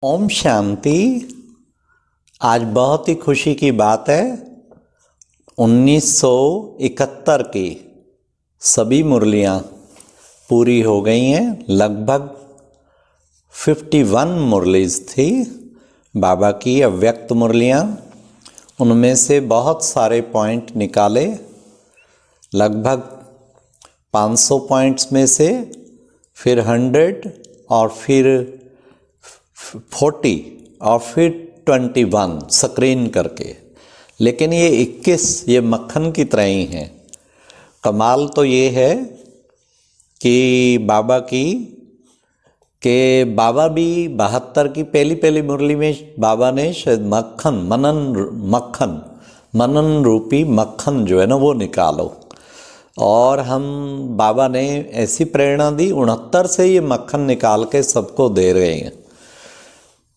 ओम शांति। आज बहुत ही खुशी की बात है। 1971 की सभी मुरलियाँ पूरी हो गई हैं। लगभग 51 मुरलीज थी बाबा की अव्यक्त मुरलियाँ। उनमें से बहुत सारे पॉइंट निकाले, लगभग 500 पॉइंट्स में से, फिर 100 और फिर 40 और फिर 21 स्क्रीन करके। लेकिन ये 21 ये मक्खन की तरह ही हैं। कमाल तो ये है कि बाबा बाबा भी 72 की पहली मुरली में बाबा ने शायद मनन रूपी मक्खन जो है ना वो निकालो। और हम बाबा ने ऐसी प्रेरणा दी, 69 से ये मक्खन निकाल के सबको दे रहे हैं।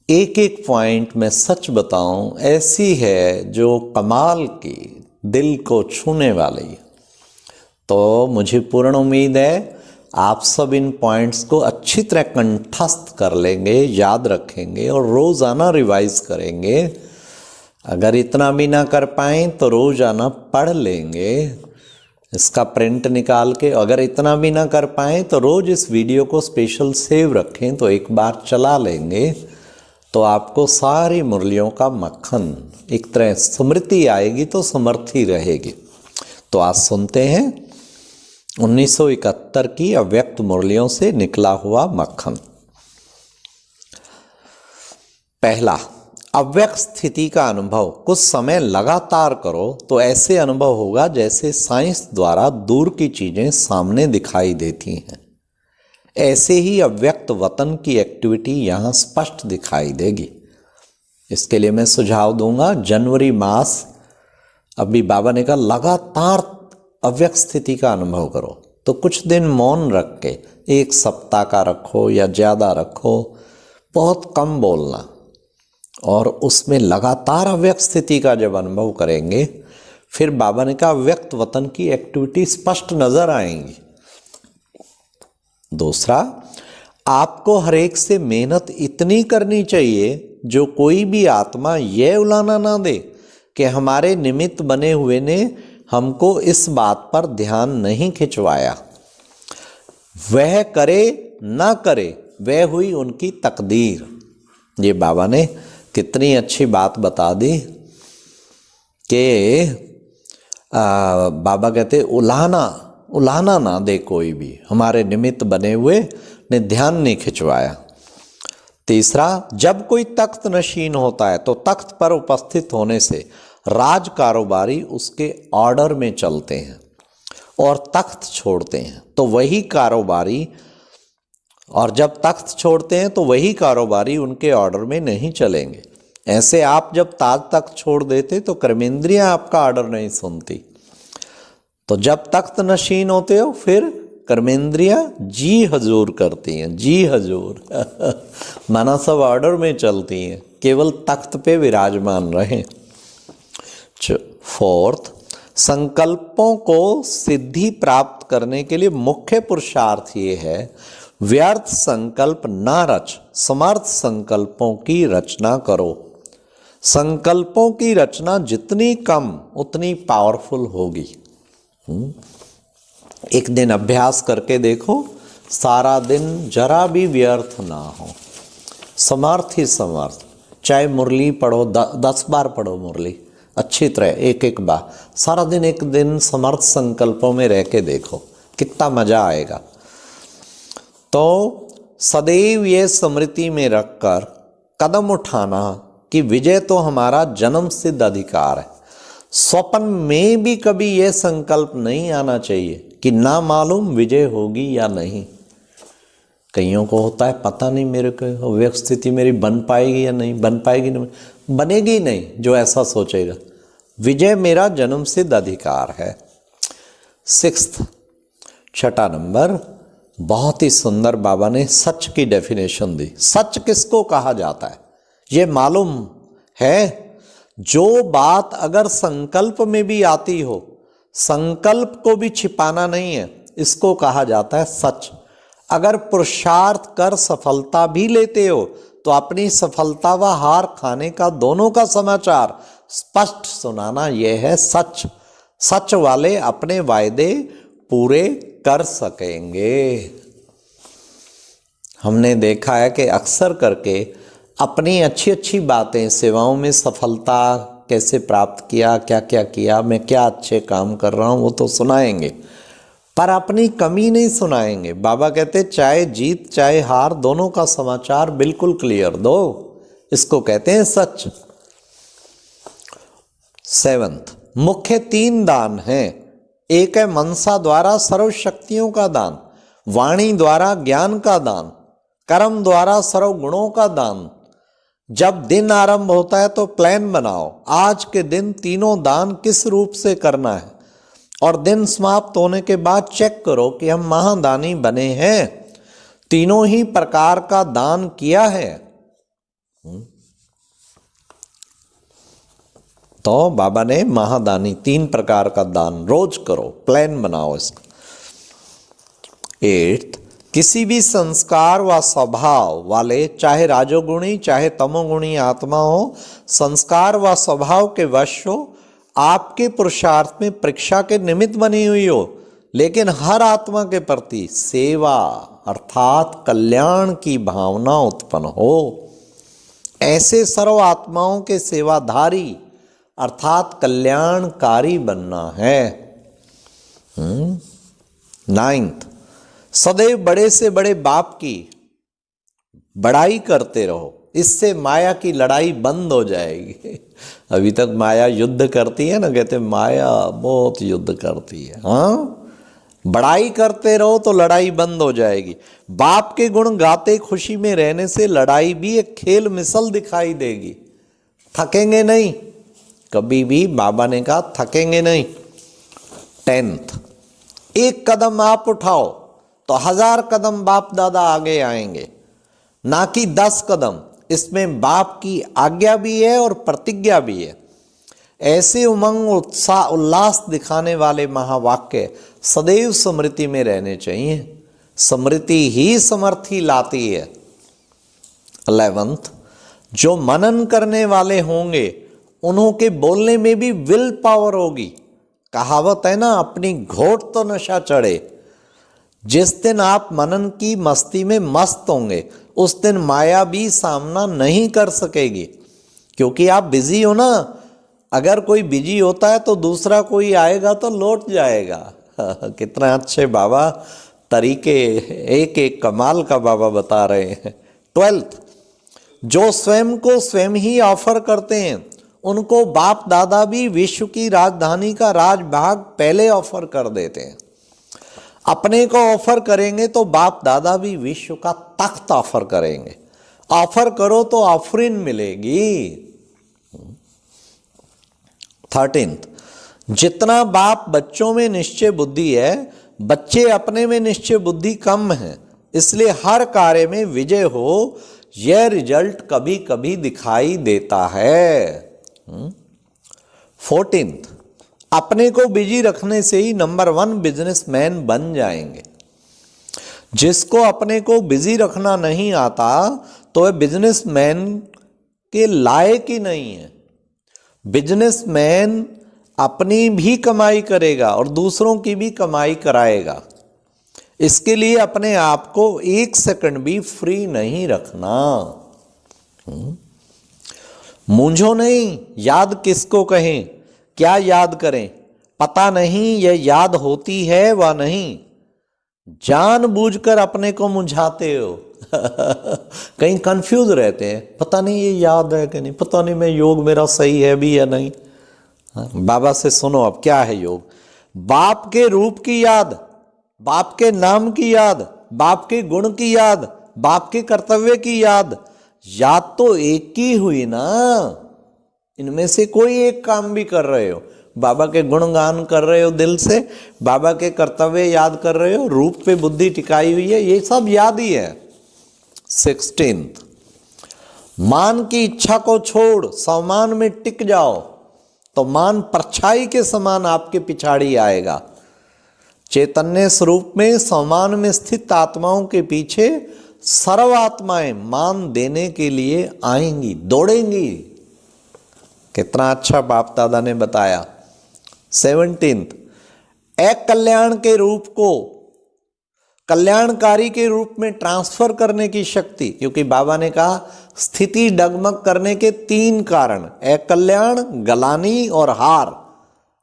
एक एक पॉइंट में सच बताऊं ऐसी है जो कमाल की, दिल को छूने वाली। तो मुझे पूर्ण उम्मीद है आप सब इन पॉइंट्स को अच्छी तरह कंठस्थ कर लेंगे, याद रखेंगे और रोज़ाना रिवाइज करेंगे। अगर इतना भी ना कर पाएँ तो रोज़ाना पढ़ लेंगे इसका प्रिंट निकाल के। अगर इतना भी ना कर पाएँ तो रोज़ इस वीडियो को स्पेशल सेव रखें, तो एक बार चला लेंगे तो आपको सारी मुरलियों का मक्खन एक तरह स्मृति आएगी, तो समर्थी रहेगी। तो आज सुनते हैं 1971 की अव्यक्त मुरलियों से निकला हुआ मक्खन। पहला, अव्यक्त स्थिति का अनुभव कुछ समय लगातार करो तो ऐसे अनुभव होगा जैसे साइंस द्वारा दूर की चीजें सामने दिखाई देती हैं। ऐसे ही अव्यक्त वतन की एक्टिविटी यहाँ स्पष्ट दिखाई देगी। इसके लिए मैं सुझाव दूंगा, जनवरी मास अभी बाबा ने कहा लगातार अव्यक्त स्थिति का अनुभव करो, तो कुछ दिन मौन रख के, 1 सप्ताह का रखो या ज़्यादा रखो, बहुत कम बोलना, और उसमें लगातार अव्यक्त स्थिति का जब अनुभव करेंगे फिर बाबा ने कहा अव्यक्त वतन की एक्टिविटी स्पष्ट नजर आएंगी। दूसरा, आपको हर एक से मेहनत इतनी करनी चाहिए जो कोई भी आत्मा यह उलाना ना दे कि हमारे निमित्त बने हुए ने हमको इस बात पर ध्यान नहीं खिंचवाया। वह करे ना करे वह हुई उनकी तकदीर। ये बाबा ने कितनी अच्छी बात बता दी कि बाबा कहते उलाना ना दे कोई भी, हमारे निमित्त बने हुए ने ध्यान नहीं खिंचवाया। तीसरा, जब कोई तख्त नशीन होता है तो तख्त पर उपस्थित होने से राज कारोबारी उसके ऑर्डर में चलते हैं और तख्त छोड़ते हैं तो वही कारोबारी, और जब तख्त छोड़ते हैं तो वही कारोबारी उनके ऑर्डर में नहीं चलेंगे। ऐसे आप जब ताज तख्त छोड़ देते तो कर्मेंद्रियां आपका ऑर्डर नहीं सुनती, तो जब तख्त नशीन होते हो फिर कर्मेंद्रियां जी हजूर करती हैं, जी हजूर माना सब ऑर्डर में चलती हैं, केवल तख्त पे विराजमान रहें। फोर्थ, संकल्पों को सिद्धि प्राप्त करने के लिए मुख्य पुरुषार्थ ये है, व्यर्थ संकल्प ना रच, समर्थ संकल्पों की रचना करो। संकल्पों की रचना जितनी कम उतनी पावरफुल होगी। एक दिन अभ्यास करके देखो, सारा दिन जरा भी व्यर्थ ना हो, समर्थ ही समर्थ। चाहे मुरली पढ़ो, 10 बार पढ़ो मुरली अच्छी तरह, एक बार सारा दिन, एक दिन समर्थ संकल्पों में रह के देखो कितना मजा आएगा। तो सदैव ये स्मृति में रखकर कदम उठाना कि विजय तो हमारा जन्म सिद्ध अधिकार है। स्वप्न में भी कभी यह संकल्प नहीं आना चाहिए कि ना मालूम विजय होगी या नहीं। कईयों को होता है पता नहीं मेरे को अव्यक्त स्थिति मेरी बन पाएगी या नहीं, बन पाएगी नहीं, बनेगी नहीं। जो ऐसा सोचेगा, विजय मेरा जन्म सिद्ध अधिकार है। 6th, 6ठा नंबर, बहुत ही सुंदर बाबा ने सच की डेफिनेशन दी। सच किसको कहा जाता है ये मालूम है? जो बात अगर संकल्प में भी आती हो, संकल्प को भी छिपाना नहीं है, इसको कहा जाता है सच। अगर पुरुषार्थ कर सफलता भी लेते हो तो अपनी सफलता व हार खाने का दोनों का समाचार स्पष्ट सुनाना यह है सच। सच वाले अपने वायदे पूरे कर सकेंगे। हमने देखा है कि अक्सर करके अपनी अच्छी अच्छी बातें, सेवाओं में सफलता कैसे प्राप्त किया, क्या क्या किया, मैं क्या अच्छे काम कर रहा हूँ, वो तो सुनाएंगे, पर अपनी कमी नहीं सुनाएंगे। बाबा कहते चाहे जीत चाहे हार दोनों का समाचार बिल्कुल क्लियर दो, इसको कहते हैं सच। 7th, मुख्य 3 दान हैं। एक है मनसा द्वारा सर्व शक्तियों का दान, वाणी द्वारा ज्ञान का दान, कर्म द्वारा सर्व गुणों का दान। जब दिन आरंभ होता है तो प्लान बनाओ, आज के दिन तीनों दान किस रूप से करना है, और दिन समाप्त होने के बाद चेक करो कि हम महादानी बने हैं, तीनों ही प्रकार का दान किया है। तो बाबा ने महादानी 3 प्रकार का दान रोज करो, प्लान बनाओ इसका। 8th, किसी भी संस्कार व स्वभाव वाले, चाहे राजोगुणी चाहे तमोगुणी आत्मा हो, संस्कार व स्वभाव के वश हो, आपके पुरुषार्थ में परीक्षा के निमित्त बनी हुई हो, लेकिन हर आत्मा के प्रति सेवा अर्थात कल्याण की भावना उत्पन्न हो, ऐसे सर्व आत्माओं के सेवाधारी अर्थात कल्याणकारी बनना है। 9th, सदैव बड़े से बड़े बाप की बड़ाई करते रहो, इससे माया की लड़ाई बंद हो जाएगी। अभी तक माया युद्ध करती है ना, कहते माया बहुत युद्ध करती है। हाँ, बड़ाई करते रहो तो लड़ाई बंद हो जाएगी। बाप के गुण गाते खुशी में रहने से लड़ाई भी एक खेल मिसल दिखाई देगी, थकेंगे नहीं कभी भी, बाबा ने कहा थकेंगे नहीं। 10th, एक कदम आप उठाओ तो 1000 कदम बाप दादा आगे आएंगे, ना कि 10 कदम। इसमें बाप की आज्ञा भी है और प्रतिज्ञा भी है। ऐसे उमंग उत्साह उल्लास दिखाने वाले महावाक्य सदैव स्मृति में रहने चाहिए, स्मृति ही समर्थी लाती है। 11th, जो मनन करने वाले होंगे उन्हों के बोलने में भी विल पावर होगी। कहावत है ना, अपनी घोट तो नशा चढ़े। जिस दिन आप मनन की मस्ती में मस्त होंगे उस दिन माया भी सामना नहीं कर सकेगी, क्योंकि आप बिजी हो ना। अगर कोई बिजी होता है तो दूसरा कोई आएगा तो लौट जाएगा। कितना अच्छे बाबा तरीके, एक एक कमाल का बाबा बता रहे हैं। 12th, जो स्वयं को स्वयं ही ऑफर करते हैं उनको बाप दादा भी विश्व की राजधानी का राजभाग पहले ऑफर कर देते हैं। अपने को ऑफर करेंगे तो बाप दादा भी विश्व का तख्त ऑफर करेंगे। ऑफर करो तो ऑफरिन मिलेगी। 13th, जितना बाप बच्चों में निश्चय बुद्धि है, बच्चे अपने में निश्चय बुद्धि कम है, इसलिए हर कार्य में विजय हो यह रिजल्ट कभी कभी दिखाई देता है। 14th, अपने को बिजी रखने से ही नंबर 1 बिजनेसमैन बन जाएंगे। जिसको अपने को बिजी रखना नहीं आता तो वह बिजनेसमैन के लायक ही नहीं है। बिजनेसमैन अपनी भी कमाई करेगा और दूसरों की भी कमाई कराएगा। इसके लिए अपने आप को 1 सेकंड भी फ्री नहीं रखना। मूंझो नहीं, याद किसको कहें, क्या याद करें, पता नहीं यह याद होती है व नहीं। जानबूझकर अपने को मुंझाते हो। कहीं कंफ्यूज रहते हैं, पता नहीं ये याद है कि नहीं, पता नहीं मैं योग मेरा सही है भी या नहीं। बाबा से सुनो अब क्या है योग। बाप के रूप की याद, बाप के नाम की याद, बाप के गुण की याद, बाप के कर्तव्य की याद। याद तो एक की हुई ना, इनमें से कोई एक काम भी कर रहे हो। बाबा के गुणगान कर रहे हो दिल से, बाबा के कर्तव्य याद कर रहे हो, रूप पे बुद्धि टिकाई हुई है, ये सब याद ही है। 16th, मान की इच्छा को छोड़ सम्मान में टिक जाओ तो मान परछाई के समान आपके पिछाड़ी आएगा। चैतन्य स्वरूप में सम्मान में स्थित आत्माओं के पीछे सर्व आत्माएं मान देने के लिए आएंगी, दौड़ेंगी। कितना अच्छा बाप दादा ने बताया। 17th, एक कल्याण के रूप को कल्याणकारी के रूप में ट्रांसफर करने की शक्ति, क्योंकि बाबा ने कहा स्थिति डगमग करने के 3 कारण, एक कल्याण, गलानी और हार।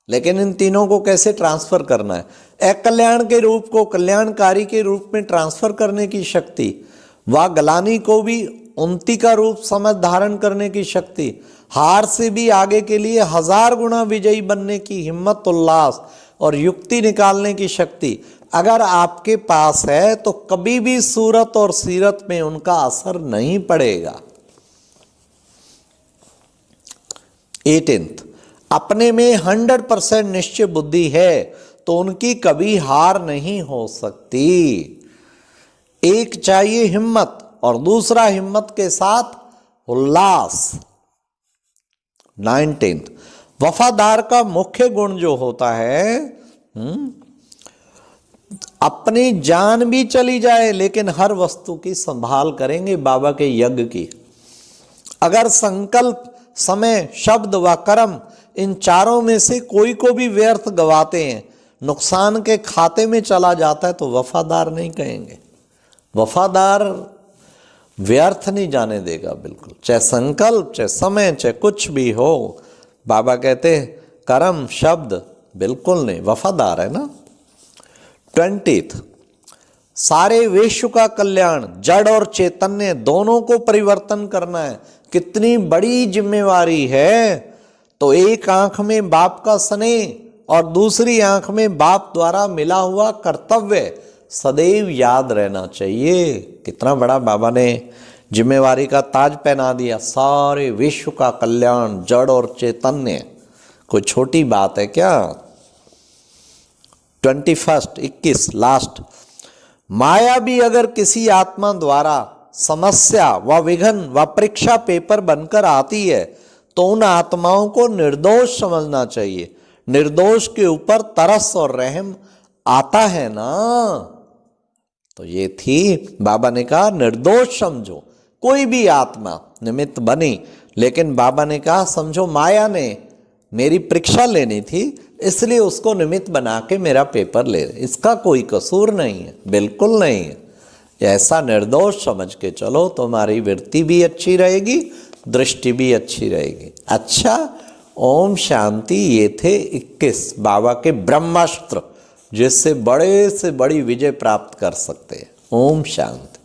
लेकिन इन तीनों को कैसे ट्रांसफर करना है? एक कल्याण के रूप को कल्याणकारी के रूप में ट्रांसफर करने की शक्ति, व गलानी को भी उन्नति का रूप समझ धारण करने की शक्ति, हार से भी आगे के लिए 1000 गुना विजयी बनने की हिम्मत, उल्लास और युक्ति निकालने की शक्ति अगर आपके पास है तो कभी भी सूरत और सीरत में उनका असर नहीं पड़ेगा। 18th, अपने में 100% निश्चय बुद्धि है तो उनकी कभी हार नहीं हो सकती। एक चाहिए हिम्मत और दूसरा हिम्मत के साथ उल्लास। 19th, वफादार का मुख्य गुण जो होता है, अपनी जान भी चली जाए लेकिन हर वस्तु की संभाल करेंगे, बाबा के यज्ञ की। अगर संकल्प, समय, शब्द व कर्म इन चारों में से कोई को भी व्यर्थ गवाते हैं, नुकसान के खाते में चला जाता है, तो वफादार नहीं कहेंगे। वफादार व्यर्थ नहीं जाने देगा बिल्कुल, चाहे संकल्प, चाहे समय, चाहे कुछ भी हो। बाबा कहते हैं कर्म, शब्द बिल्कुल नहीं, वफादार है ना। 20th, सारे विश्व का कल्याण, जड़ और चैतन्य दोनों को परिवर्तन करना है। कितनी बड़ी जिम्मेवारी है। तो एक आंख में बाप का स्नेह और दूसरी आंख में बाप द्वारा मिला हुआ कर्तव्य सदैव याद रहना चाहिए। कितना बड़ा बाबा ने जिम्मेवारी का ताज पहना दिया। सारे विश्व का कल्याण, जड़ और चैतन्य, कोई छोटी बात है क्या? 21st, 21 लास्ट, माया भी अगर किसी आत्मा द्वारा समस्या व विघन व परीक्षा पेपर बनकर आती है तो उन आत्माओं को निर्दोष समझना चाहिए। निर्दोष के ऊपर तरस और रहम आता है ना। तो ये थी, बाबा ने कहा निर्दोष समझो। कोई भी आत्मा निमित्त बनी, लेकिन बाबा ने कहा समझो माया ने मेरी परीक्षा लेनी थी, इसलिए उसको निमित्त बना के मेरा पेपर ले रहे। इसका कोई कसूर नहीं है, बिल्कुल नहीं है। ऐसा निर्दोष समझ के चलो, तुम्हारी वृत्ति भी अच्छी रहेगी, दृष्टि भी अच्छी रहेगी। अच्छा, ओम शांति। ये थे 21 बाबा के ब्रह्मास्त्र, जिससे बड़े से बड़ी विजय प्राप्त कर सकते हैं। ओम शांति।